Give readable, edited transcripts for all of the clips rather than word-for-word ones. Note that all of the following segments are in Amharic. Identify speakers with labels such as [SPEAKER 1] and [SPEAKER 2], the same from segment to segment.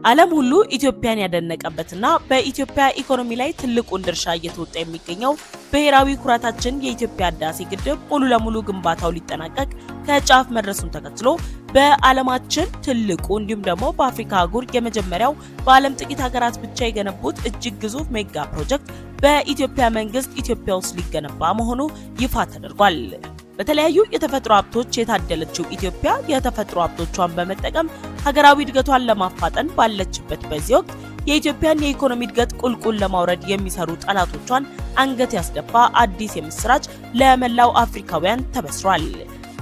[SPEAKER 1] ዓለም ሁሉ ኢትዮጵያን ያደነቀበትና በኢትዮጵያ ኢኮኖሚ ላይ ትልቁን ድርሻ እየተወጣ የሚገኘው ብሔራዊ ኩራታችን የኢትዮጵያ ህዳሴ ግድብ ሙሉ ለሙሉ ግንባታው ሊጠናቀቅ ከጫፍ መድረሱን ተከትሎ በዓለማችን ትልቁ እንዲሁም ደግሞ በአፍሪካ አህጉር የመጀመሪያው በዓለም ጥቂት ሀገራት ብቻ የገነቡት እጅግ ግዙፍ ሜጋ ፕሮጀክት በኢትዮጵያ መንግስት ኢትዮጵያ ውስጥ ሊገነባ መሆኑ ይፋ ተደርጓል። በተለያዩ የተፈጥሮ ሀብቶች የታደለችው ኢትዮጵያ የተፈጥሮ ሀብቶቿን በመጠቀም ሀገራዊ እድገቷን ለማፋጠን ባለችበት በዚህ ወቅት የኢትዮጵያን የኢኮኖሚ እድገት ቁልቁል ለማውረድ የሚሰሩ ጠላቶቿን አንገት ያስደፋ አዲስ የምስራች ለመላው አፍሪካውያን ተበስሯል።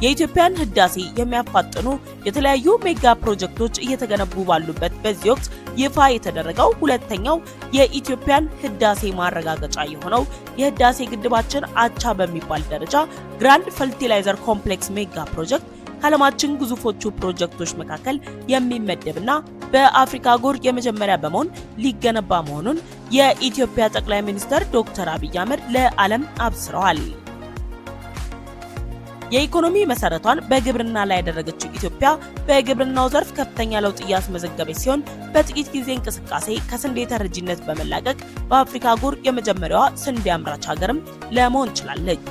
[SPEAKER 1] የኢትዮጵያን ህዳሴ የሚያፋጥኑ የተለያዩ ሜጋ ፕሮጀክቶች እየተገነቡ ባሉበት በዚህ ወቅት ይፋ የተደረገው ሁለተኛው የኢትዮጵያን ህዳሴ ማረጋገጫ የሆነው የህዳሴ ግድባችን አቻ በሚባል ደረጃ ግራንድ ፈርቲላይዘር ኮምፕሌክስ ሜጋ ፕሮጀክት ከዓለማችን ግዙፎቹ ፕሮጀክቶች መካከል የሚመደብና በአፍሪካ አህጉር የመጀመሪያ በመሆን ሊገነባ መሆኑን የኢትዮጵያ ጠቅላይ ሚኒስትር ዶክተር አብይ አህመድ ለዓለም አብስረዋል። የኢኮኖሚ መሰረቷን በግብርና ላይ ያደረገችው ኢትዮጵያ በግብርናው ዘርፍ ከፍተኛ ለውጥ እያስመዘገበች ሲሆን በጥቂት ጊዜ እንቅስቃሴ ከስንዴ ተረጂነት በመላቀቅ በአፍሪካ አህጉር የመጀመሪያዋ ስንዴ አምራች ሀገርም ለመሆን ችላለች።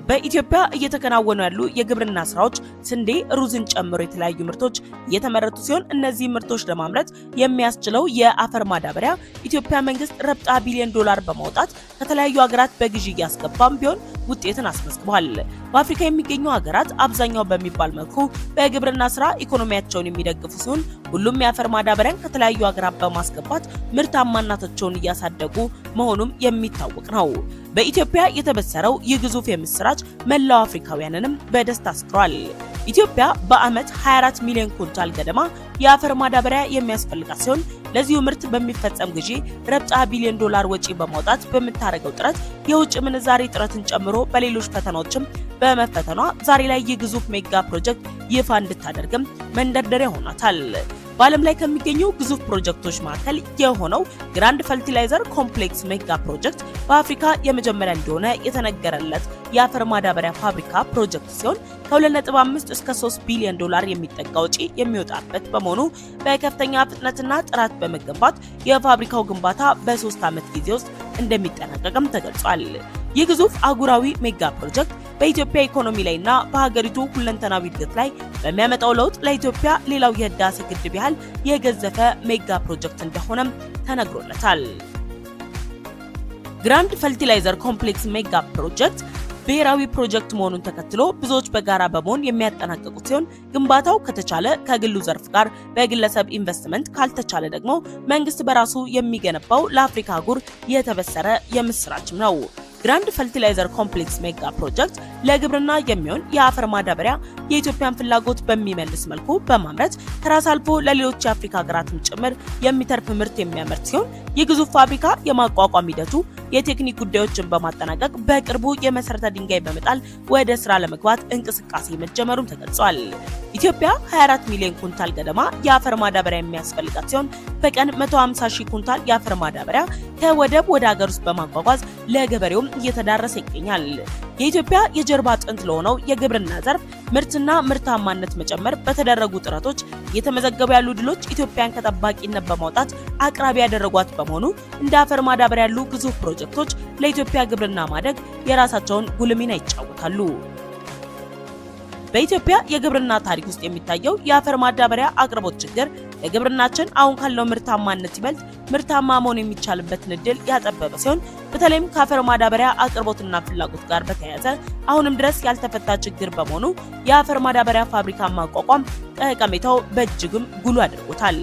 [SPEAKER 1] በኢትዮጵያ እየተከናወኑ ያሉ የግብርና ስራዎች ስንዴ፣ ሩዝን ጨምሮ የተለያዩ ምርቶች እየተመረቱ ሲሆን እነዚህ ምርቶች ለማምረት የሚያስችለው የአፈር ማዳበሪያ ኢትዮጵያ መንግስት ረብጣ ቢሊዮን ዶላር በማውጣት ከተለያዩ ሀገራት በግዢ እያስገባም ቢሆን ውጤትን አስመዝግቧል። በአፍሪካ የሚገኙ ሀገራት አብዛኛው በሚባል መልኩ በግብርና ስራ ኢኮኖሚያቸውን የሚደግፉ ሲሆን ሁሉም የአፈር ማዳበሪያን ከተለያዩ ሀገራት በማስገባት ምርታማነታቸውን እያሳደጉ መሆኑም የሚታወቅ ነው። በኢትዮጵያ የተበሰረው ይህ ግዙፍ የምስራች መላው አፍሪካውያንንም በደስታ አስክሯል። ኢትዮጵያ በአመት 24 ሚሊዮን ኩንታል ገደማ የአፈር ማዳበሪያ የሚያስፈልጋት ሲሆን ለዚሁ ምርት በሚፈጸም ግዢ ረብጣ ቢሊዮን ዶላር ወጪ በማውጣት በምታደርገው ጥረት የውጭ ምንዛሬ ጥረትን ጨምሮ በሌሎች ፈተናዎችም በመፈተኗ ዛሬ ላይ ይህ ግዙፍ ሜጋ ፕሮጀክት ይፋ እንድታደርግም መንደርደሪያ ሆኗታል። በዓለም ላይ ከሚገኙ ግዙፍ ፕሮጀክቶች መካከል የሆነው ግራንድ ፈርቲላይዘር ኮምፕሌክስ ሜጋ ፕሮጀክት በአፍሪካ የመጀመሪያ እንደሆነ የተነገረለት የአፈር ማዳበሪያ ፋብሪካ ፕሮጀክት ሲሆን ከ2.5 እስከ 3 ቢሊዮን ዶላር የሚጠጋ ወጪ የሚወጣበት በመሆኑ በከፍተኛ ፍጥነትና ጥራት በመገንባት የፋብሪካው ግንባታ በ3 ዓመት ጊዜ ውስጥ እንደሚጠናቀቅም ተገልጿል። ይህ ግዙፍ አህጉራዊ ሜጋ ፕሮጀክት በኢትዮጵያ ኢኮኖሚ ላይና በሀገሪቱ ሁለንተናዊ እድገት ላይ በሚያመጣው ለውጥ ለኢትዮጵያ ሌላው የህዳሴ ግድብ ያህል የገዘፈ ሜጋ ፕሮጀክት እንደሆነም ተነግሮለታል። ግራንድ ፈርቲላይዘር ኮምፕሌክስ ሜጋ ፕሮጀክት ብሔራዊ ፕሮጀክት መሆኑን ተከትሎ ብዙዎች በጋራ በመሆን የሚያጠናቅቁት ሲሆን ግንባታው ከተቻለ ከግሉ ዘርፍ ጋር በግለሰብ ኢንቨስትመንት ካልተቻለ ደግሞ መንግስት በራሱ የሚገነባው ለአፍሪካ አህጉር የተበሰረ የምስራችም ነው። ግራንድ ፈርቲላይዘር ኮምፕሌክስ ሜጋ ፕሮጀክት ለግብርና የሚሆን የአፈር ማዳበሪያ የኢትዮጵያን ፍላጎት በሚመልስ መልኩ በማምረት ከራስ አልፎ ለሌሎች የአፍሪካ ሀገራትም ጭምር የሚተርፍ ምርት የሚያመርት ሲሆን የግዙፍ ፋብሪካ የማቋቋም ሂደቱ የቴክኒክ ጉዳዮችን በማጠናቀቅ በቅርቡ የመሰረተ ድንጋይ በመጣል ወደ ስራ ለመግባት እንቅስቃሴ መጀመሩም ተገልጿል። ኢትዮጵያ 24 ሚሊዮን ኩንታል ገደማ የአፈር ማዳበሪያ የሚያስፈልጋት ሲሆን በቀን 150 ሺህ ኩንታል የአፈር ማዳበሪያ ከወደብ ወደ ሀገር ውስጥ በማጓጓዝ ለገበሬውም እየተዳረሰ ይገኛል። የኢትዮጵያ የጀርባ አጥንት ለሆነው የግብርና ዘርፍ ምርትና ምርታማነት መጨመር በተደረጉ ጥረቶች እየተመዘገቡ ያሉ ድሎች ኢትዮጵያን ከጠባቂነት በማውጣት አቅራቢ ያደረጓት በመሆኑ እንደ አፈር ማዳበሪያ ያሉ ግዙፍ ፕሮጀክቶች ለኢትዮጵያ ግብርና ማደግ የራሳቸውን ጉልህ ሚና ይጫወታሉ። በኢትዮጵያ የግብርና ታሪክ ውስጥ የሚታየው የአፈር ማዳበሪያ አቅርቦት ችግር ለግብርናችን አሁን ካለው ምርታማነት ይበልጥ ምርታማ መሆን የሚቻልበትን እድል ያጠበበ ሲሆን በተለይም ከአፈር ማዳበሪያ አቅርቦትና ፍላጎት ጋር በተያያዘ አሁንም ድረስ ያልተፈታ ችግር በመሆኑ የአፈር ማዳበሪያ ፋብሪካ ማቋቋም ጠቀሜታው በእጅግም ጉልህ አድርጎታል።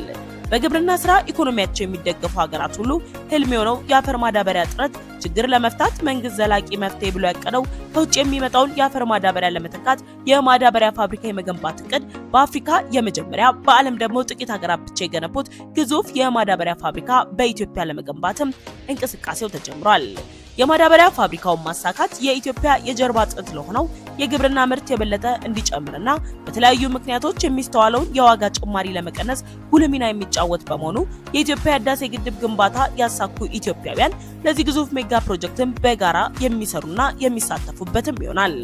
[SPEAKER 1] በግብርና ስራ ኢኮኖሚያቸው የሚደገፉ ሀገራት ሁሉ ህልም የሆነው የአፈር ማዳበሪያ እጥረት ችግር ለመፍታት መንግስት ዘላቂ መፍትሄ ብሎ ያቀደው ከውጭ የሚመጣውን የአፈር ማዳበሪያ ለመተካት የማዳበሪያ ፋብሪካ የመገንባት እቅድ በአፍሪካ የመጀመሪያ በዓለም ደግሞ ጥቂት ሀገራት ብቻ የገነቡት ግዙፍ የማዳበሪያ ፋብሪካ በኢትዮጵያ ለመገንባትም እንቅስቃሴው ተጀምሯል። የማዳበሪያ ፋብሪካውን ማሳካት የኢትዮጵያ የጀርባ አጥንት ለሆነው የግብርና ምርት የበለጠ እንዲጨምርና በተለያዩ ምክንያቶች የሚስተዋለውን የዋጋ ጭማሪ ለመቀነስ ጉልህ ሚና የሚጫወት በመሆኑ የኢትዮጵያ ህዳሴ ግድብ ግንባታ ያሳኩ ኢትዮጵያውያን ለዚህ ግዙፍ ሜጋ ፕሮጀክትም በጋራ የሚሰሩና የሚሳተፉበትም ይሆናል።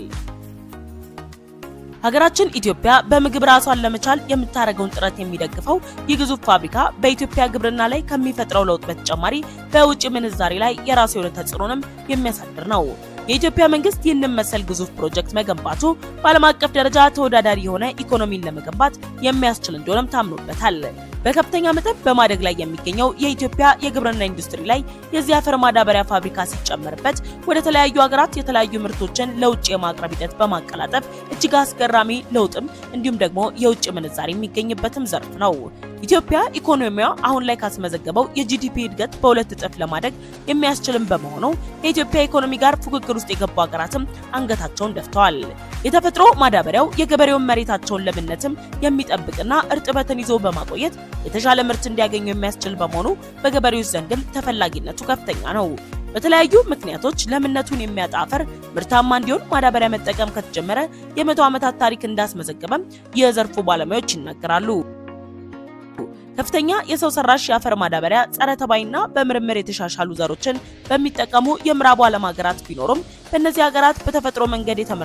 [SPEAKER 1] ሀገራችን ኢትዮጵያ በምግብ ራሷን ለመቻል የምታደርገውን ጥረት የሚደግፈው የግዙፍ ፋብሪካ በኢትዮጵያ ግብርና ላይ ከሚፈጥረው ለውጥ በተጨማሪ በውጭ ምንዛሬ ላይ የራሱ የሆነ ተጽዕኖንም የሚያሳድር ነው። የኢትዮጵያ መንግስት ይህንን መሰል ግዙፍ ፕሮጀክት መገንባቱ በዓለም አቀፍ ደረጃ ተወዳዳሪ የሆነ ኢኮኖሚን ለመገንባት የሚያስችል እንደሆነም ታምኖበታል። በከፍተኛ መጠን በማደግ ላይ የሚገኘው የኢትዮጵያ የግብርና ኢንዱስትሪ ላይ የዚህ አፈር ማዳበሪያ ፋብሪካ ሲጨመርበት ወደ ተለያዩ ሀገራት የተለያዩ ምርቶችን ለውጭ የማቅረብ ሂደት በማቀላጠፍ እጅግ አስገራሚ ለውጥም እንዲሁም ደግሞ የውጭ ምንዛሬ የሚገኝበትም ዘርፍ ነው። ኢትዮጵያ ኢኮኖሚዋ አሁን ላይ ካስመዘገበው የጂዲፒ እድገት በሁለት እጥፍ ለማደግ የሚያስችልም በመሆኑ ከኢትዮጵያ ኢኮኖሚ ጋር ፉክክር ውስጥ የገቡ ሀገራትም አንገታቸውን ደፍተዋል። የተፈጥሮ ማዳበሪያው የገበሬውን መሬታቸውን ለምነትም የሚጠብቅና እርጥበትን ይዞ በማቆየት የተሻለ ምርት እንዲያገኙ የሚያስችል በመሆኑ በገበሬዎች ዘንድም ተፈላጊነቱ ከፍተኛ ነው። በተለያዩ ምክንያቶች ለምነቱን የሚያጣ አፈር ምርታማ እንዲሆን ማዳበሪያ መጠቀም ከተጀመረ የ100 ዓመታት ታሪክ እንዳስመዘገበም የዘርፉ ባለሙያዎች ይናገራሉ። ከፍተኛ የሰው ሰራሽ የአፈር ማዳበሪያ ጸረ ተባይና በምርምር የተሻሻሉ ዘሮችን በሚጠቀሙ የምዕራቡ ዓለም ሀገራት ቢኖሩም በእነዚህ ሀገራት በተፈጥሮ መንገድ የተመረቱ